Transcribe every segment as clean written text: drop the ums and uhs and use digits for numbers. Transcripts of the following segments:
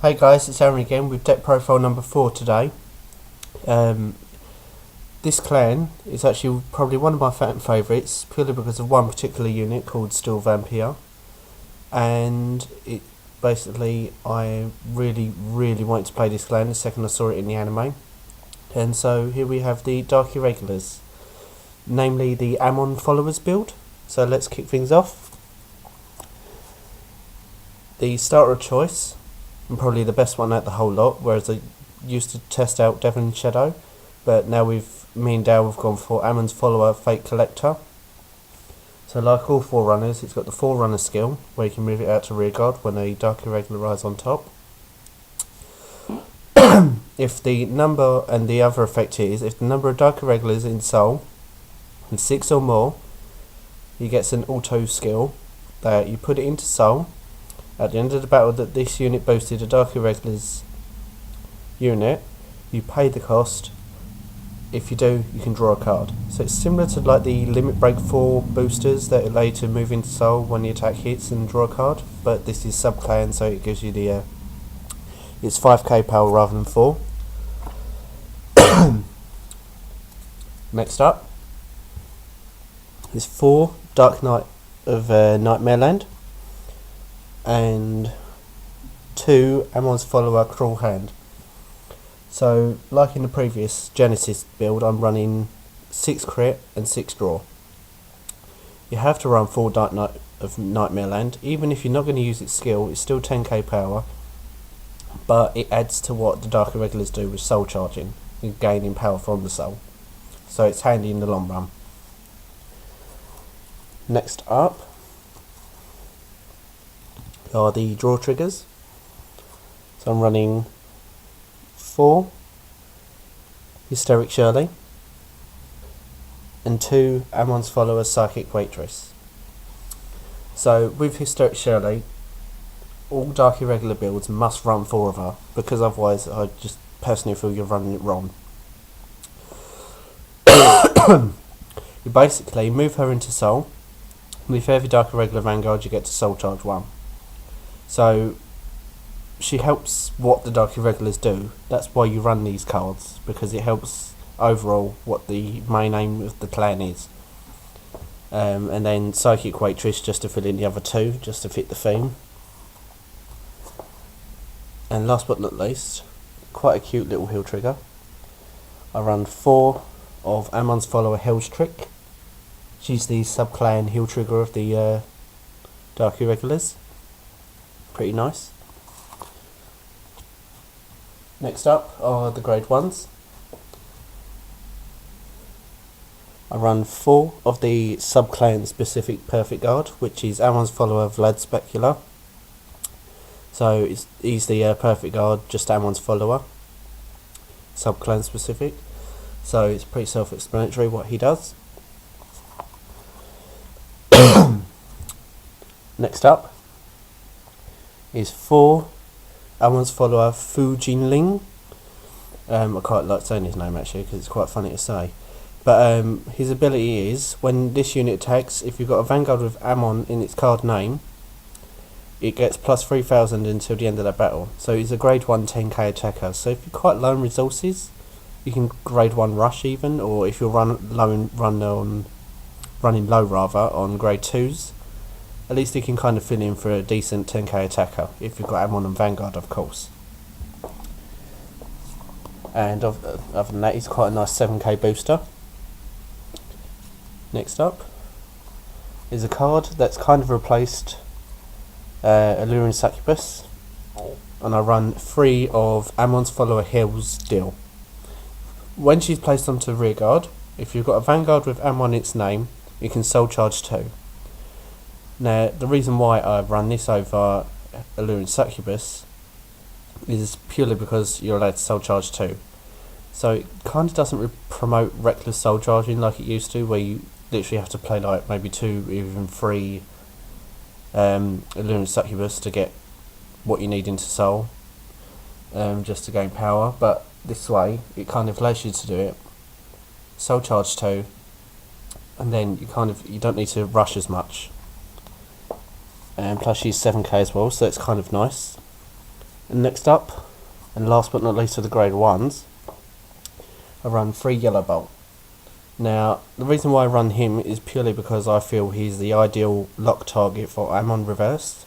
Hey guys, it's Aaron again with deck profile number 4 today. This clan is actually probably one of my fan favourites, purely because of one particular unit called Steel Vampire, and it basically I really wanted to play this clan the second I saw it in the anime, and so here we have the Dark Irregulars, namely the Amon followers build. So let's kick things off. The starter of choice, and probably the best one out the whole lot, whereas I used to test out Devon Shadow, but now me and Dale have gone for Amon's follower, Fate Collector. So like all Forerunners, it's got the Forerunner skill, where you can move it out to rearguard when a Dark Irregular rises on top. If the number, and the other effect is, if the number of Dark Irregulars in Soul is 6 or more, he gets an auto skill that you put it into Soul. At the end of the battle that this unit boasted a Dark Irregulars unit, you pay the cost. If you do, you can draw a card. So it's similar to like the Limit Break 4 boosters that allow you to move into Soul when the attack hits and draw a card, but this is sub-clan, so it gives you the it's 5k power rather than 4. Next up is 4 Dark Knight of Nightmare Land and 2 Amon's follower, Cruel Hand. So like in the previous Genesis build, I'm running 6 crit and 6 draw. You have to run 4 Dark Knight of Nightmare Land. Even if you're not going to use its skill, it's still 10k power, but it adds to what the Dark Irregulars do with soul charging and gaining power from the soul, so it's handy in the long run. Next up are the draw triggers. So I'm running 4 Hysteric Shirley and 2 Amon's follower, Psychic Waitress. So with Hysteric Shirley, all Dark Irregular builds must run 4 of her, because otherwise I just personally feel you're running it wrong. You basically move her into Soul. With every Dark Irregular Vanguard you get to Soul Charge 1. So she helps what the Dark Irregulars do. That's why you run these cards, because it helps overall what the main aim of the clan is. And then Psychic Waitress just to fill in the other 2, just to fit the theme. And last but not least, quite a cute little heal trigger. I run 4 of Amon's follower, Hell's Trick. She's the sub-clan heal trigger of the Dark Irregulars. Pretty nice. Next up are the grade 1s. I run 4 of the sub-clan specific Perfect Guard, which is Amon's follower, Vlad Specular. So he's the Perfect Guard, just Amon's follower, sub-clan specific. So it's pretty self-explanatory what he does. Next up is 4 Amon's follower, Fu Jinling. I quite like saying his name actually, because it's quite funny to say. But his ability is, when this unit attacks, if you've got a Vanguard with Amon in its card name, it gets plus 3000 until the end of that battle. So he's a grade 1 10k attacker. So if you're quite low on resources, you can grade 1 rush even, or if you're running low on grade 2s, at least you can kind of fill in for a decent 10k attacker, if you've got Amon and Vanguard, of course. And other than that, he's quite a nice 7k booster. Next up is a card that's kind of replaced Alluring Succubus, and I run 3 of Amon's follower, Hill's Deal. When she's placed onto rearguard, if you've got a Vanguard with Amon in its name, you can soul charge 2. Now, the reason why I run this over Alluring Succubus is purely because you're allowed to soul charge 2. So it kind of doesn't promote reckless soul charging like it used to, where you literally have to play like maybe 2, even 3 Alluring Succubus to get what you need into soul, just to gain power. But this way, it kind of allows you to do it. Soul charge 2, and then you don't need to rush as much. And plus she's 7k as well, so it's kind of nice. Next up, and last but not least of the grade 1s, I run 3 Yellow Bolt. Now, the reason why I run him is purely because I feel he's the ideal lock target for Amon reverse,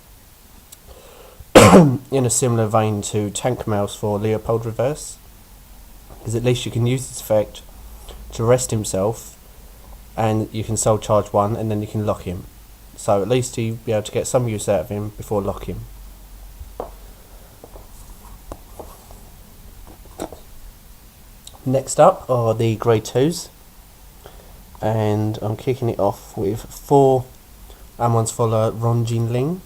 in a similar vein to Tank Mouse for Leopold reverse, because at least you can use this effect to rest himself, and you can soul charge 1 and then you can lock him. So at least you'll be able to get some use out of him before locking. Next up are the grade 2s, and I'm kicking it off with 4 Amon's follower Ron Jinling.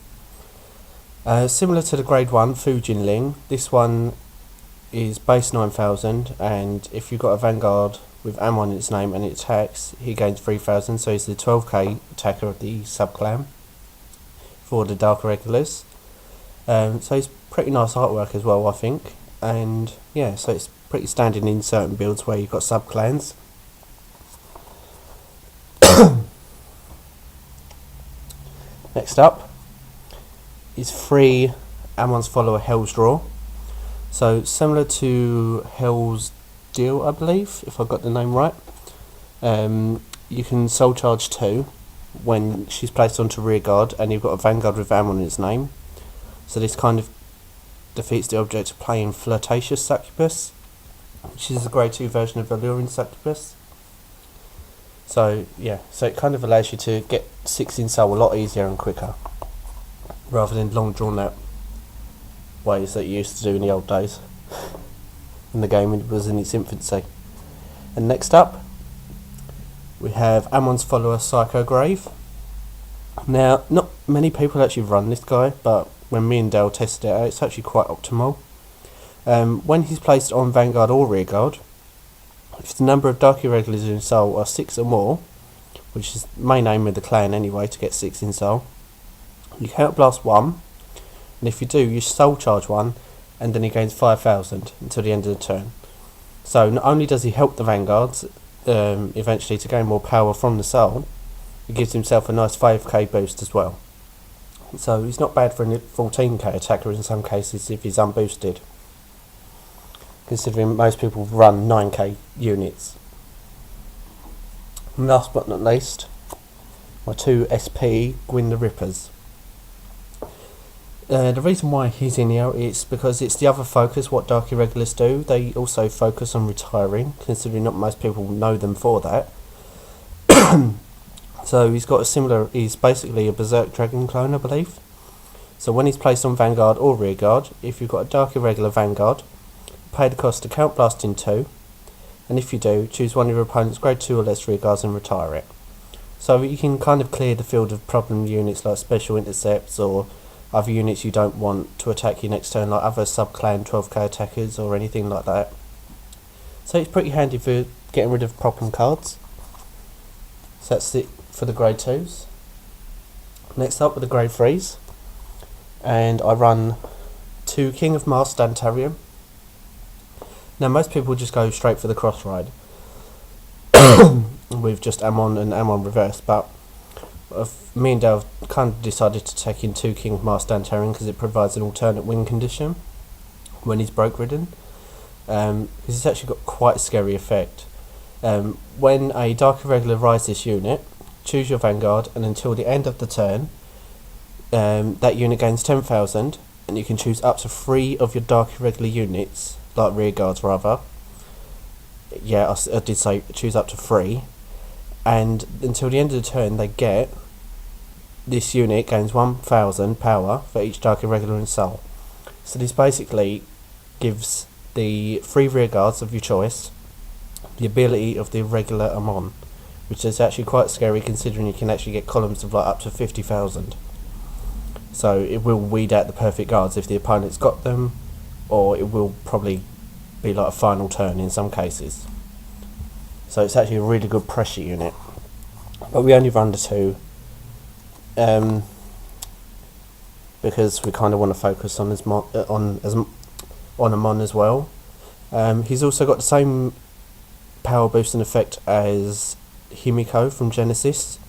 Similar to the grade 1 Fu Jinling, this one is base 9000, and if you've got a Vanguard with Amon in its name and it attacks, he gains 3000, so he's the 12k attacker of the sub-clan for the Dark Irregulars. So he's pretty nice artwork as well, I think, and yeah, so it's pretty standard in certain builds where you've got sub-clans. Next up is 3 Amon's follower Hell's Draw. So similar to Hell's Deal, I believe, if I got the name right. You can soul charge 2 when she's placed onto rear guard and you've got a Vanguard with Amon in its name. So this kind of defeats the object of playing Flirtatious Succubus, which is a grade 2 version of Alluring Succubus. So yeah, so it kind of allows you to get 6 in soul a lot easier and quicker, rather than long drawn out ways that you used to do in the old days when the game was in its infancy. And next up we have Amon's follower Psycho Grave. Now, not many people actually run this guy, but when me and Dale tested it out, it's actually quite optimal. When he's placed on Vanguard or Rearguard, if the number of Dark Irregulars in soul are 6 or more, which is the main aim of the clan anyway, to get 6 in soul, you count blast 1, and if you do, you soul charge 1, and then he gains 5000 until the end of the turn. So not only does he help the Vanguards eventually to gain more power from the soul, he gives himself a nice 5k boost as well. So he's not bad for a 14k attacker in some cases if he's unboosted, considering most people run 9k units. And last but not least, my 2 SP Gwyn the Rippers. The reason why he's in here is because it's the other focus what Dark Irregulars do. They also focus on retiring, considering not most people know them for that. So he's got a similar, he's basically a Berserk Dragon clone, I believe. So when he's placed on Vanguard or Rearguard, if you've got a Dark Irregular Vanguard, pay the cost to count blast in 2, and if you do, choose one of your opponent's grade 2 or less Rearguards and retire it. So you can kind of clear the field of problem units like Special Intercepts or other units you don't want to attack you next turn, like other sub-clan 12k attackers or anything like that. So it's pretty handy for getting rid of problem cards. So that's it for the grade 2s. Next up with the grade 3s, and I run 2 King of Mars Dantarium. Now most people just go straight for the cross ride with just Amon and Amon reverse, but me and Dale kind of decided to take in 2 King of Mars Dantarium because it provides an alternate win condition when he's broke ridden, because it's actually got quite a scary effect. When a Dark Irregular rides this unit, choose your Vanguard, and until the end of the turn, that unit gains 10,000, and you can choose up to 3 of your Dark Irregular units, like Rearguards rather. Yeah, I did say choose up to 3, and until the end of the turn they get, this unit gains 1000 power for each Dark Irregular in soul. So this basically gives the 3 Rearguards of your choice the ability of the Irregular Amon, which is actually quite scary considering you can actually get columns of like up to 50,000. So it will weed out the perfect guards if the opponent's got them, or it will probably be like a final turn in some cases. So it's actually a really good pressure unit. But we only run the 2 because we kind of want to focus on Amon as well. He's also got the same power boosting effect as Himiko from Genesis,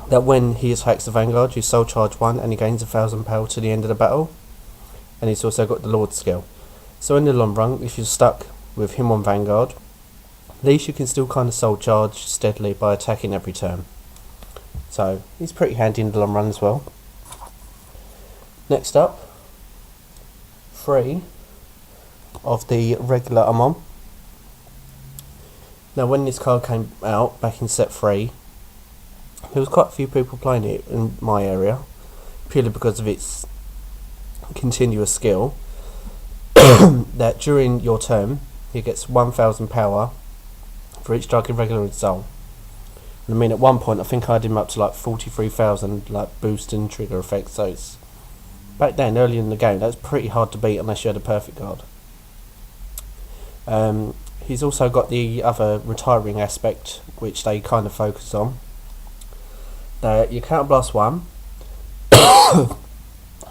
that when he attacks the Vanguard you soul charge 1 and he gains 1000 power to the end of the battle. and he's also got the Lord skill. So in the long run, if you're stuck with him on Vanguard, at least you can still kind of soul charge steadily by attacking every turn. So he's pretty handy in the long run as well. Next up, 3 of the regular Amon. Now when this card came out back in set 3, there was quite a few people playing it in my area, purely because of its continuous skill. That during your turn, he gets 1000 power for each Dark Irregular in Soul. And I mean, at one point I think I had him up to like 43,000 like boost and trigger effects, so it's back then early in the game that was pretty hard to beat unless you had a perfect card. He's also got the other retiring aspect which they kind of focus on. That you counterblast 1,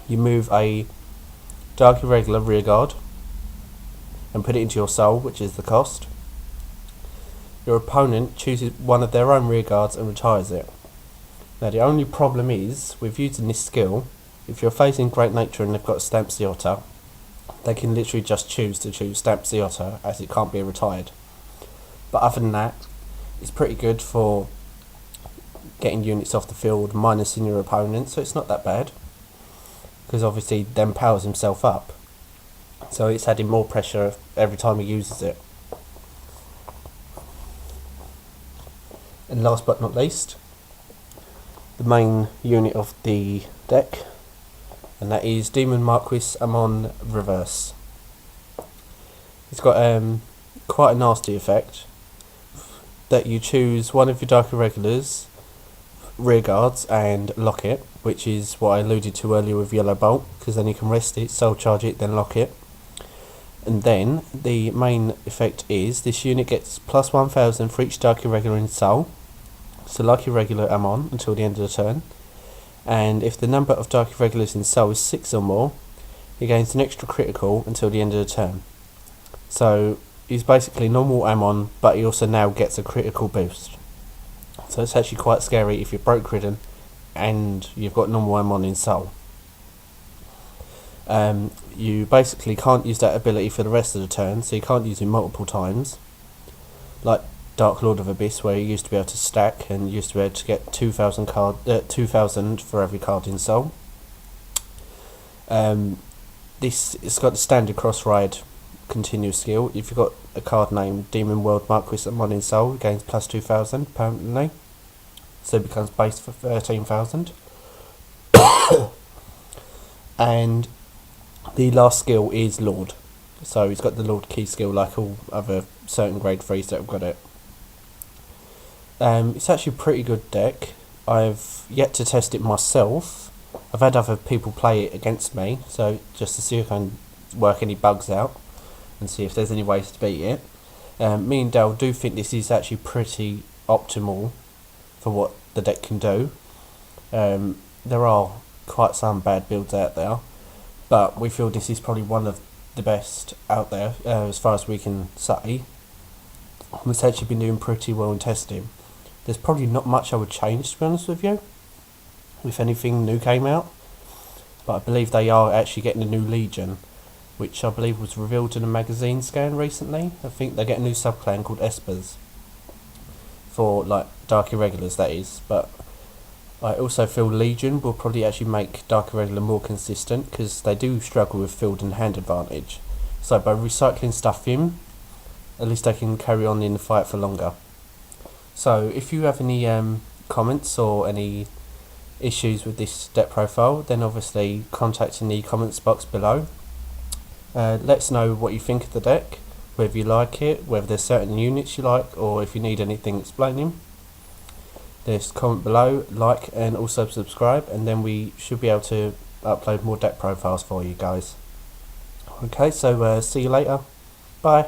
you move a Dark Irregular rearguard and put it into your soul, which is the cost. Your opponent chooses one of their own rearguards and retires it. Now the only problem is, with using this skill, if you're facing Great Nature and they've got Stamp Otter, they can literally just choose to choose Stamp Otter, as it can't be retired. But other than that, it's pretty good for getting units off the field, minusing your opponent, so it's not that bad. Because obviously then powers himself up, so it's adding more pressure every time he uses it. And last but not least, the main unit of the deck, and that is Demon Marquis Amon Reverse. It's got quite a nasty effect, that you choose one of your Dark Irregulars, rearguards and lock it, which is what I alluded to earlier with Yellow Bolt, because then you can rest it, soul charge it, then lock it. And then the main effect is this unit gets plus 1000 for each Dark Irregular in Soul, so like Irregular Amon until the end of the turn. And if the number of Dark Irregulars in Soul is 6 or more, he gains an extra critical until the end of the turn. So he's basically normal Amon, but he also now gets a critical boost. So it's actually quite scary if you're broke ridden and you've got normal Amon in Soul. You basically can't use that ability for the rest of the turn, so you can't use it multiple times. Like Dark Lord of Abyss, where you used to be able to stack and you used to be able to get 2,000 for every card in Soul. It's got the standard cross ride continuous skill. If you've got a card named Demon World Marquis Amon in Soul, it gains plus 2,000 permanently, so it becomes base for 13,000. And the last skill is Lord, so he's got the Lord key skill like all other certain grade 3s that have got it. It's actually a pretty good deck. I've yet to test it myself. I've had other people play it against me, so just to see if I can work any bugs out and see if there's any ways to beat it. Me and Dale do think this is actually pretty optimal for what the deck can do. There are quite some bad builds out there, but we feel this is probably one of the best out there as far as we can say. It's actually been doing pretty well in testing. There's probably not much I would change, to be honest with you, if anything new came out, but I believe they are actually getting a new Legion, which I believe was revealed in a magazine scan recently. I think they get a new subclan called Espers for like Dark Irregulars, that is. But I also feel Legion will probably actually make Dark Irregular more consistent, because they do struggle with field and hand advantage. So by recycling stuff in, at least they can carry on in the fight for longer. So if you have any comments or any issues with this deck profile, then obviously contact in the comments box below. Let us know what you think of the deck, whether you like it, whether there's certain units you like, or if you need anything explaining. Just comment below, like, and also subscribe, and then we should be able to upload more deck profiles for you guys. Okay, so see you later. Bye.